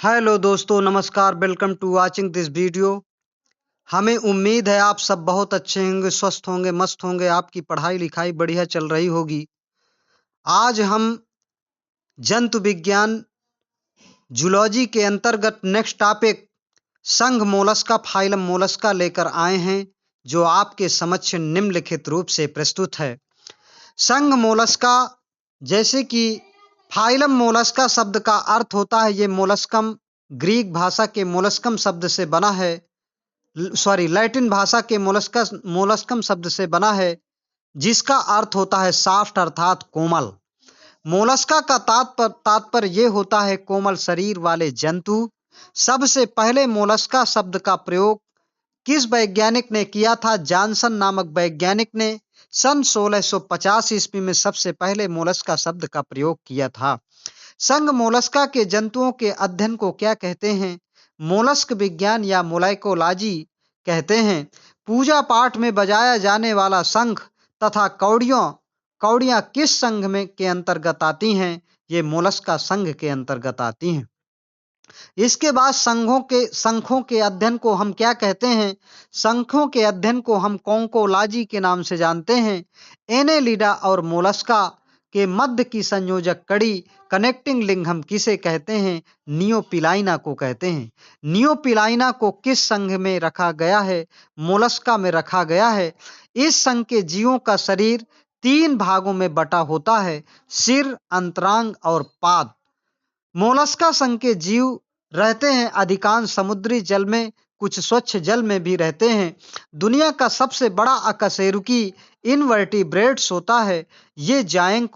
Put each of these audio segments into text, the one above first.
Hello दोस्तों, नमस्कार। Welcome to watching this video. हमें उम्मीद है आप सब बहुत अच्छे होंगे, स्वस्थ होंगे, मस्त होंगे। आपकी पढ़ाई लिखाई बढ़िया चल रही होगी। आज हम जंतु विज्ञान जूलॉजी के अंतर्गत नेक्स्ट टॉपिक संघ मोलस्का फाइलम मोलस्का लेकर आए हैं, जो आपके समक्ष निम्नलिखित रूप से प्रस्तुत है। संघ मोलस्का, जैसे कि फाइलम मोलस्का शब्द का अर्थ होता है, ये मोलस्कम ग्रीक भाषा के मोलस्कम शब्द से बना है। लैटिन भाषा के मोलस्कम शब्द से बना है, जिसका अर्थ होता है सॉफ्ट अर्थात कोमल। मोलस्का का तात्पर्य ये होता है कोमल शरीर वाले जंतु। सबसे पहले मोलस्का शब्द का प्रयोग किस वैज्ञानिक ने किया था? जॉनसन नामक वैज्ञानिक ने सन 1650 ईस्वी में सबसे पहले मोलस्का शब्द का प्रयोग किया था। संघ मोलस्का के जंतुओं के अध्ययन को क्या कहते हैं? मोलस्क विज्ञान या मोलैकोलॉजी कहते हैं। पूजा पाठ में बजाया जाने वाला शंख तथा कौड़ियां किस संघ में के अंतर्गत आती हैं? ये मोलस्का संघ के अंतर्गत आती हैं। इसके बाद शंखों के अध्ययन को हम क्या कहते हैं? शंखों के अध्ययन को हम कॉन्कोलॉजी के नाम से जानते हैं। एनेलिडा और मोलस्का के मध्य की संयोजक कड़ी कनेक्टिंग लिंक हम किसे कहते हैं? नियोपिलाइना को कहते हैं। नियोपिलाइना को किस संघ में रखा गया है? मोलस्का में रखा गया है। इस संघ के जीवों का शरीर 3 भागों में बटा होता है: सिर, अंतरांग और पाद। मोलस्का संघ के जीव रहते हैं अधिकांश समुद्री जल में, कुछ स्वच्छ जल में भी रहते हैं। दुनिया का सबसे बड़ा अकशेरुकी इनवर्टिब्रेट्स होता है, ये जायंट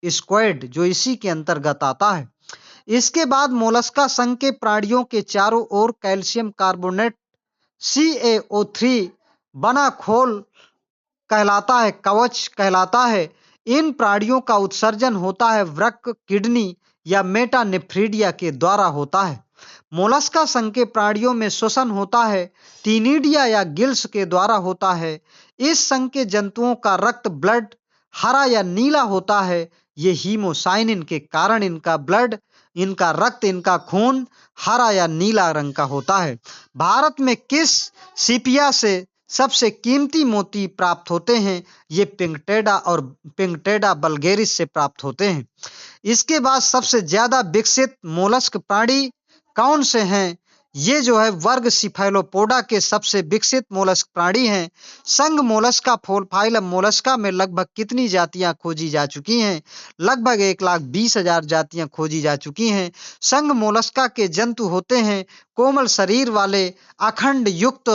स्क्वैड, जो इसी के अंतर्गत आता है। इसके बाद मोलस्का संघ के प्राणियों के चारों ओर कैल्शियम कार्बोनेट CaO3 बना खोल कहलाता है, कवच कहलाता है। इन प्राणियों का उत्सर्जन होता है वृक्क, किडनी या मेटानेफ्रिडिया के द्वारा होता है। मोलस्का संघ के प्राणियों में श्वसन होता है टीनिडिया या गिल्स के द्वारा होता है। इस संघ के जंतुओं का रक्त ब्लड हरा या नीला होता है। ये हीमोसाइनिन के कारण इनका ब्लड, इनका रक्त, इनका खून हरा या नीला रंग का होता है। भारत में किस सीपिया से सबसे कीमती मोती प्राप्त होते हैं? ये पिंगटेडा बल्गेरिस से प्राप्त होते हैं। इसके बाद सबसे ज्यादा विकसित मोलस्क प्राणी कौन से हैं? ये जो है वर्ग सिफेलोपोडा के सबसे विकसित मोलस्क प्राणी हैं। संघ मोलस्का फाइलम मोलस्का में लगभग कितनी जातियां खोजी जा चुकी हैं? लगभग 1,20,000 जातियां खोजी जा चुकी हैं। संघ मोलस्का के जंतु होते हैं कोमल शरीर वाले, अखंड युक्त,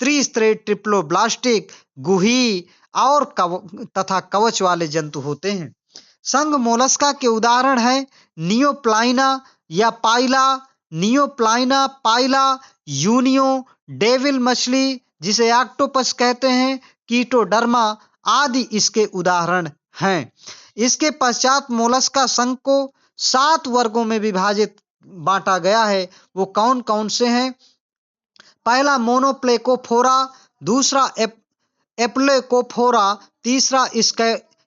त्रिस्तरीय ट्रिप्लोब्लास्टिक, गुही और तथा कवच वाले जंतु होते हैं। संघ मोलस्का के उदाहरण हैं नियोप्लाइना या पाइला, नियोप्लाइना, पाइला, यूनियो, डेविल मछली जिसे ऑक्टोपस कहते हैं, कीटोडर्मा आदि इसके उदाहरण हैं। इसके पश्चात मोलस्का संघ को 7 वर्गों में विभाजित बांटा गया है। वो कौन कौन से हैं? पहला मोनोप्लेकोफोरा, दूसरा एप्लेकोफोरा, तीसरा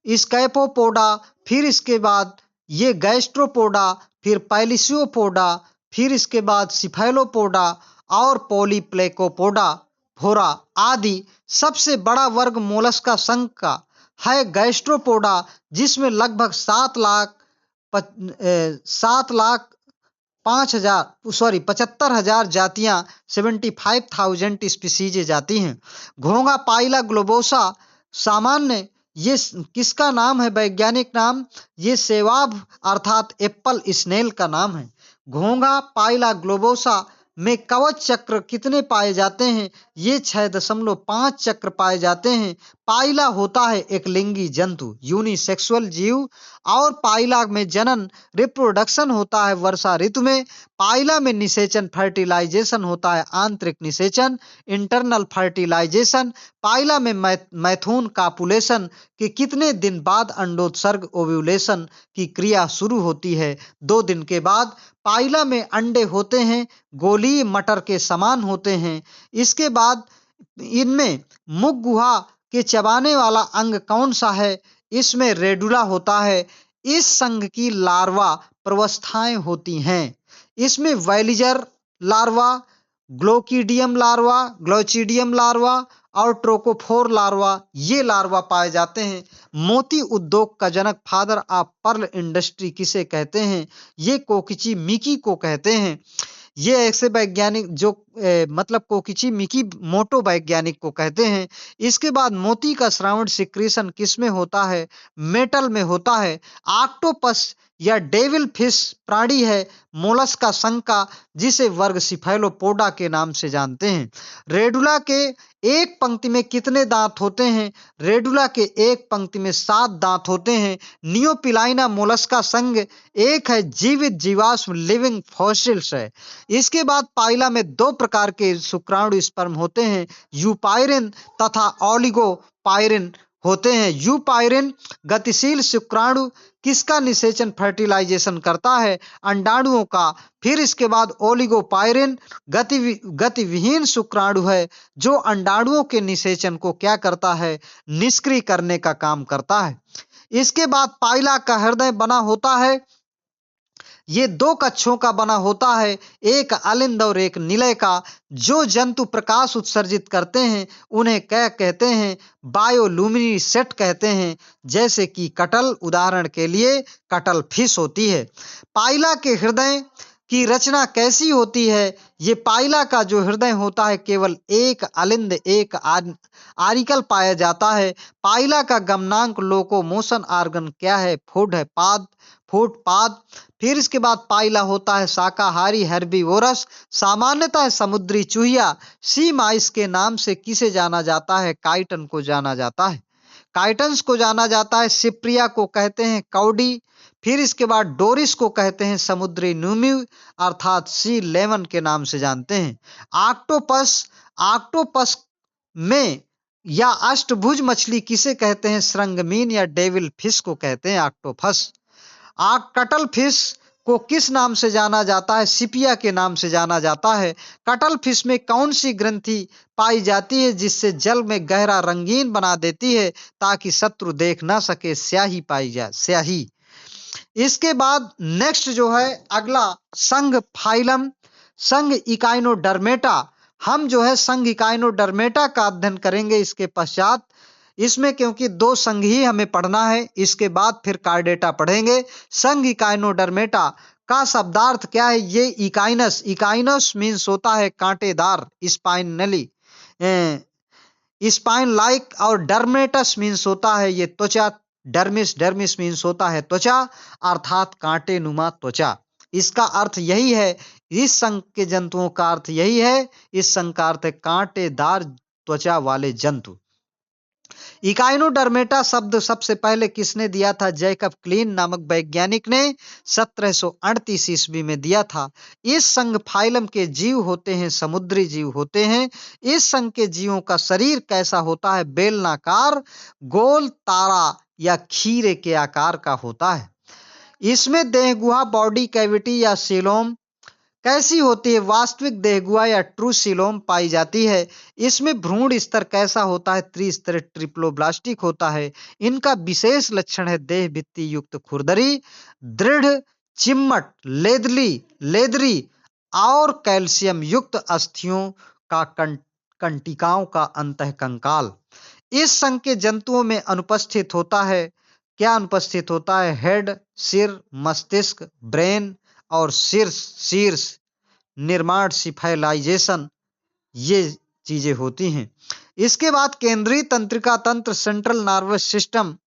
स्कैपोपोडा, फिर इसके बाद ये गैस्ट्रोपोडा, फिर पैलिसियोपोडा, फिर इसके बाद सिफेलोपोडा और पॉलीप्लेकोपोडा फोरा आदि। सबसे बड़ा वर्ग मोलस्का संघ का है गैस्ट्रोपोडा, जिसमें लगभग 75,000 जातियां 75,000 स्पीसीज जाती हैं। घोंगा पाइला ग्लोबोसा सामान्य, ये किसका नाम है? वैज्ञानिक नाम, ये सेवाब अर्थात एप्पल स्नेल का नाम है। घोंगा पाइला ग्लोबोसा में कवच चक्र कितने पाए जाते हैं? ये 6.5 चक्र पाए जाते हैं। पाइला होता है एक लिंगी जंतु, यूनिसेक्सुअल जीव, और पाइला में जनन रिप्रोडक्शन होता है वर्षा ऋतु में। पाइला में निषेचन फर्टिलाइजेशन होता है, आंतरिक निषेचन, इंटरनल फर्टिलाइजेशन। पाइला में मैथुन कापुलेशन के कितने दिन बाद अंडोत्सर्ग ओव्यूलेशन की क्रिया शुरू होती है? 2 दिन के बाद। पाइला में अंडे होते हैं गोलीय मटर के समान होते हैं। इसके बाद इनमें मुख गुहा के चबाने वाला अंग कौन सा है? इसमें रेडुला होता है। इस संघ की लार्वा प्रवस्थाएं होती हैं। इसमें वैलिजर लार्वा, ग्लोकीडियम लार्वा, ग्लोचिडियम लार्वा और ट्रोकोफोर लार्वा ये लार्वा पाए जाते हैं। मोती उद्योग का जनक, फादर ऑफ पर्ल इंडस्ट्री किसे कहते हैं? ये कोकिची मिकी को कहते हैं। ये ऐसे वैज्ञानिक जो मतलब कोकिची मिकी मोटो वैज्ञानिक को कहते हैं। इसके बाद मोती का श्रावण सिक्रीशन किसमें होता है? मेटल में होता है। ऑक्टोपस या डेविल फिश प्राणी है मोलस्का संघ का, जिसे वर्ग सिफेलोपोडा के नाम से जानते हैं। रेडुला के एक पंक्ति में कितने दांत होते हैं? रेडुला के एक पंक्ति में 7 दांत होते हैं। नियोपिलाइना मोलस्का संघ एक है, जीवित जीवाश्म लिविंग फॉसिल्स है। इसके बाद पाइला में 2 प्रकार के शुक्राणु स्पर्म होते हैं, यूपाइरिन तथा ओलिगोपाइरिन होते हैं। यूपाइरिन गतिशील शुक्राणु किसका निषेचन फर्टिलाइजेशन करता है? अंडाणुओं का। फिर इसके बाद ओलिगोपाइरिन गतिविहीन शुक्राणु है जो अंडाणुओं के निषेचन को क्या करता है? निष्क्रिय करने का काम करता है। इसके बाद पाइला का हृदय बना होता है, ये 2 कक्षों का बना होता है, एक अलिंद और एक निलय का। जो जंतु प्रकाश उत्सर्जित करते हैं उन्हें क्या कहते हैं? बायोलुमिनिसेंट कहते हैं। जैसे कि कटल, उदाहरण के लिए कटल फिश होती है। पाइला के हृदय की रचना कैसी होती है? ये पाइला का जो हृदय होता है केवल एक अलिंद एक आरिकल पाया जाता है। पाइला का गमनांक लोकोमोशन ऑर्गन क्या है? फूड है, पाद। फिर इसके बाद पाइला होता है शाकाहारी हर्बीवोरस, सामान्यतः समुद्री चूहिया। सी माइस के नाम से किसे जाना जाता है? काइटन को जाना जाता है। काइटन्स को जाना जाता है। सिप्रिया को कहते हैं कौडी। फिर इसके बाद डोरिस को कहते हैं समुद्री न्यूम्यू अर्थात सी लेमन के नाम से जानते हैं। ऑक्टोपस में या अष्टभुज मछली किसे कहते हैं? श्रृंगमीन या डेविल फिश को कहते हैं ऑक्टोपस। कटल फिश को किस नाम से जाना जाता है? सिपिया के नाम से जाना जाता है। कटल फिश में कौन सी ग्रंथि पाई जाती है जिससे जल में गहरा रंगीन बना देती है ताकि शत्रु देख ना सके? स्याही पाई जाए, स्याही। इसके बाद नेक्स्ट जो है अगला संघ फाइलम, संघ इकाइनोडर्मेटा। हम जो है संघ इकाइनोडर्मेटा का अध्ययन करेंगे इसके पश्चात। इसमें क्योंकि 2 संघ ही हमें पढ़ना है, इसके बाद फिर कार्डेटा पढ़ेंगे। संघ इकाइनोडर्मेटा का शब्दार्थ क्या है? ये इकाइनस मीन्स होता है कांटेदार, स्पाइनली स्पाइन लाइक, और डर्मेटस मीन्स होता है ये त्वचा। डर्मिस मीन्स होता है त्वचा अर्थात कांटे नुमा त्वचा। इसका अर्थ यही है, इस संघ के जंतुओं का अर्थ यही है, इस संघ का अर्थ है कांटेदार त्वचा वाले जंतु। इकाइनोडर्मेटा शब्द सबसे पहले किसने दिया था? जैकब क्लीन नामक वैज्ञानिक ने 1738 ईस्वी में दिया था। इस संघ फाइलम के जीव होते हैं समुद्री जीव होते हैं। इस संघ के जीवों का शरीर कैसा होता है? बेलनाकार, गोल, तारा या खीरे के आकार का होता है। इसमें देहगुहा, बॉडी कैविटी या सीलोम कैसी होती है? वास्तविक देहगुहा या ट्रू सीलोम पाई जाती है। इसमें भ्रूण स्तर कैसा होता है? त्रिस्तरीय ट्रिप्लोब्लास्टिक होता है। इनका विशेष लक्षण है देह भित्ति युक्त खुरदरी, दृढ़, चिम्मट, लेदरी और कैल्शियम युक्त अस्थियों का कंटिकाओं का अंतःकंकाल। इस संघ के जंतुओं में अनुपस्थित होता है, क्या अनुपस्थित होता है? हेड, सिर, मस्तिष्क, ब्रेन और शीर्ष निर्माण सिफाइलाइजेशन ये चीजें होती हैं। इसके बाद केंद्रीय तंत्रिका तंत्र सेंट्रल नर्वस सिस्टम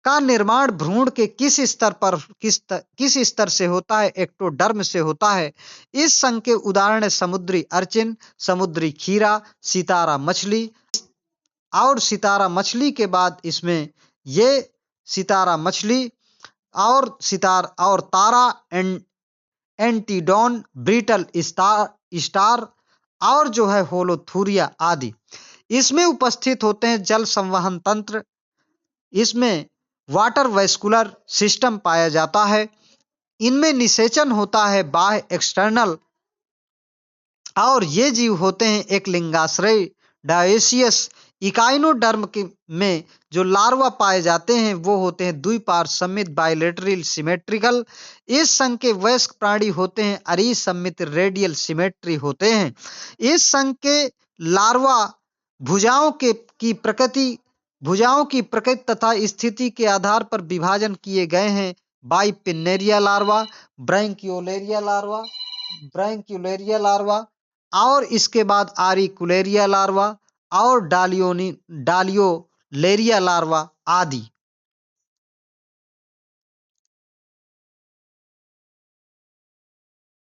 का निर्माण भ्रूण के किस स्तर से होता है? एक्टोडर्म से होता है। इस संघ के उदाहरण है समुद्री अर्चिन, समुद्री खीरा, सितारा मछली। और सितारा मछली के बाद इसमें ये सितारा मछली और तारा एंटीडोन, ब्रिटल स्टार और जो है होलोथूरिया आदि इसमें उपस्थित होते हैं। जल संवहन तंत्र, इसमें वाटर वैस्कुलर सिस्टम पाया जाता है। इनमें निषेचन होता है बाह्य एक्सटर्नल, और ये जीव होते हैं एक लिंगाश्रयी डायोसियस। इकाइनोडर्म के में जो लार्वा पाए जाते हैं वो होते हैं द्विपार्श्व सममित बायलैटरल सिमेट्रिकल। इस संघ के वयस्क प्राणी होते हैं अरिसममित रेडियल सिमेट्री होते हैं। इस संघ के लार्वा भुजाओं के की प्रकृति भुजाओं की प्रकृति तथा स्थिति के आधार पर विभाजन किए गए हैं। बाइपिन्नेरिया लार्वा, ब्रैंक्युलेरिया लार्वा, ब्रैंक्युलेरिया लार्वा और इसके बाद आरिकुलेरिया लार्वा और डालियोलेरिया लार्वा आदि।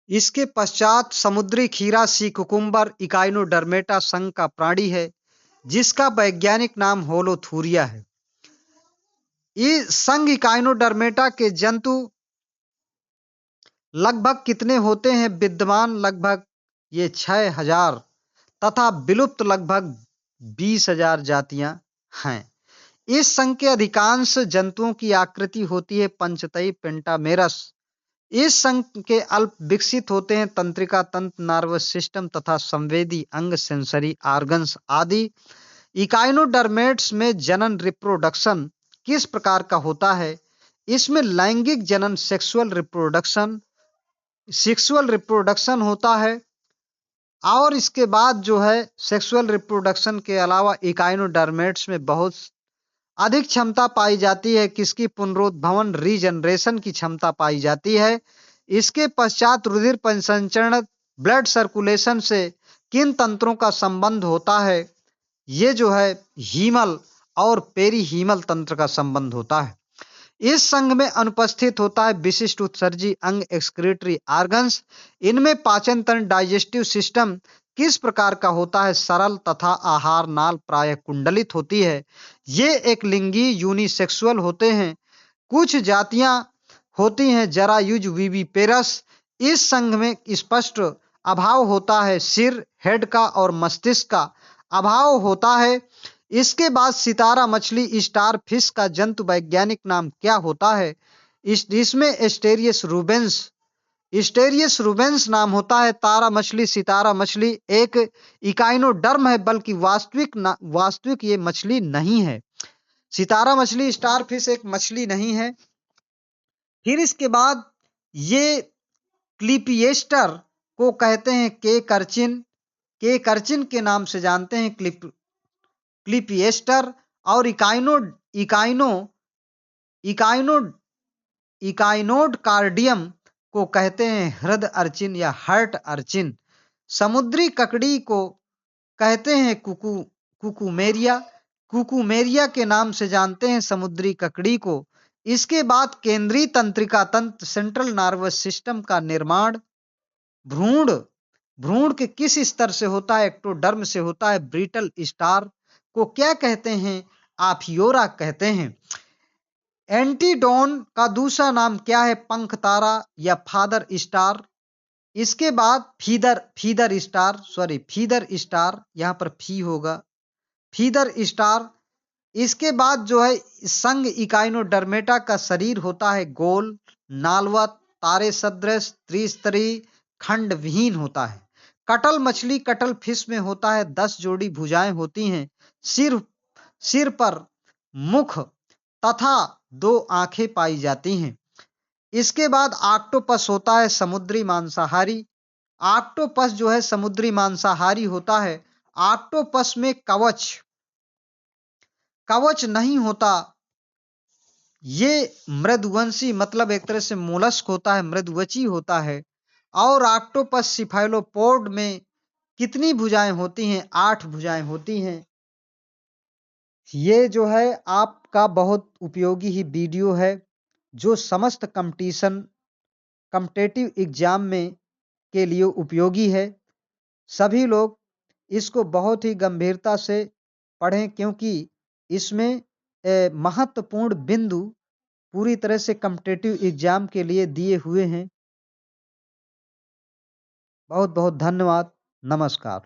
इसके पश्चात समुद्री खीरा सी कुकुम्बर इकाइनोडर्मेटा संघ का प्राणी है जिसका वैज्ञानिक नाम होलोथूरिया है। इस संघ इकाइनोडर्मेटा के जंतु लगभग कितने होते हैं? विद्यमान लगभग ये 6000 तथा विलुप्त लगभग 20,000 जातियां हैं। इस संघ के अधिकांश जंतुओं की आकृति होती है पंचतई पेंटामेरस। इस संघ के अल्प विकसित होते हैं तंत्रिका तंत्र, नर्वस सिस्टम तथा संवेदी अंग, सेंसरी ऑर्गन्स आदि। इकाइनोडर्मेट्स में जनन रिप्रोडक्शन किस प्रकार का होता है? इसमें लैंगिक जनन सेक्सुअल रिप्रोडक्शन होता है और इसके बाद जो है सेक्सुअल रिप्रोडक्शन के अलावा इकाइनोडर्मेट्स में बहुत अधिक क्षमता पाई जाती है किसकी? पुनरुद्भवन रीजनरेशन की क्षमता पाई जाती है। इसके पश्चात रुधिर परिसंचरण ब्लड सर्कुलेशन से किन तंत्रों का संबंध होता है? ये जो है हीमल और पेरीहीमल तंत्र का संबंध होता है। इस संघ में अनुपस्थित होता है विशिष्ट उत्सर्जी अंग, एक्सक्रीटरी ऑर्गन्स। इनमें पाचन तंत्र डाइजेस्टिव सिस्टम किस प्रकार का होता है? सरल तथा आहार नाल प्रायः कुंडलित होती है। ये एक लिंगी यूनिसेक्सुअल होते हैं। कुछ जातियां होती हैं जरायुज विविपेरस। इस संघ में स्पष्ट अभाव होता है सिर, हेड का और मस्तिष्क का अभाव होता है। इसके बाद सितारा मछली स्टार फिश का जंतु वैज्ञानिक नाम क्या होता है? इसमें एस्टेरियस रूबेंस नाम होता है। तारा मछली, सितारा मछली एक इकाइनोडर्म है बल्कि वास्तविक ये मछली नहीं है। सितारा मछली स्टार फिश एक मछली नहीं है। फिर इसके बाद ये क्लिपिएस्टर को कहते हैं के कर्चिन के नाम से जानते हैं क्लिपिएस्टर। और इकाइनोड कार्डियम को कहते हैं हृदय अर्चिन या हर्ट अर्चिन। समुद्री ककड़ी को कहते हैं कुकुमेरिया। कुकुमेरिया के नाम से जानते हैं समुद्री ककड़ी को। इसके बाद केंद्रीय तंत्रिका तंत्र सेंट्रल नर्वस सिस्टम का निर्माण भ्रूण भ्रूण के किस स्तर से होता है? एक्टोडर्म से होता है। ब्रिटल स्टार को क्या कहते हैं? आफियोरा कहते हैं। एंटीडोन का दूसरा नाम क्या है? पंख तारा या फादर स्टार। इसके बाद फीदर स्टार, यहां पर फी होगा, फीदर स्टार। इसके बाद जो है संघ इकाइनोडर्मेटा का शरीर होता है गोल, नालवत, तारे सदृश, त्रिस्तरीय, खंड विहीन होता है। कटल मछली कटल फिश में होता है 10 जोड़ी भुजाएं होती हैं। सिर पर मुख तथा 2 आंखें पाई जाती हैं। इसके बाद ऑक्टोपस होता है समुद्री मांसाहारी। ऑक्टोपस जो है समुद्री मांसाहारी होता है। ऑक्टोपस में कवच नहीं होता। ये मृदुवंशी मतलब एक तरह से मोलस्क होता है, मृदुवची होता है। और ऑक्टोपस सिफाइलोपोड में कितनी भुजाएं होती हैं? 8 भुजाएं होती हैं। ये जो है आपका बहुत उपयोगी ही वीडियो है जो समस्त कॉम्पिटिटिव एग्जाम में के लिए उपयोगी है। सभी लोग इसको बहुत ही गंभीरता से पढ़ें क्योंकि इसमें महत्वपूर्ण बिंदु पूरी तरह से कॉम्पिटिटिव एग्जाम के लिए दिए हुए हैं। बहुत बहुत धन्यवाद। नमस्कार।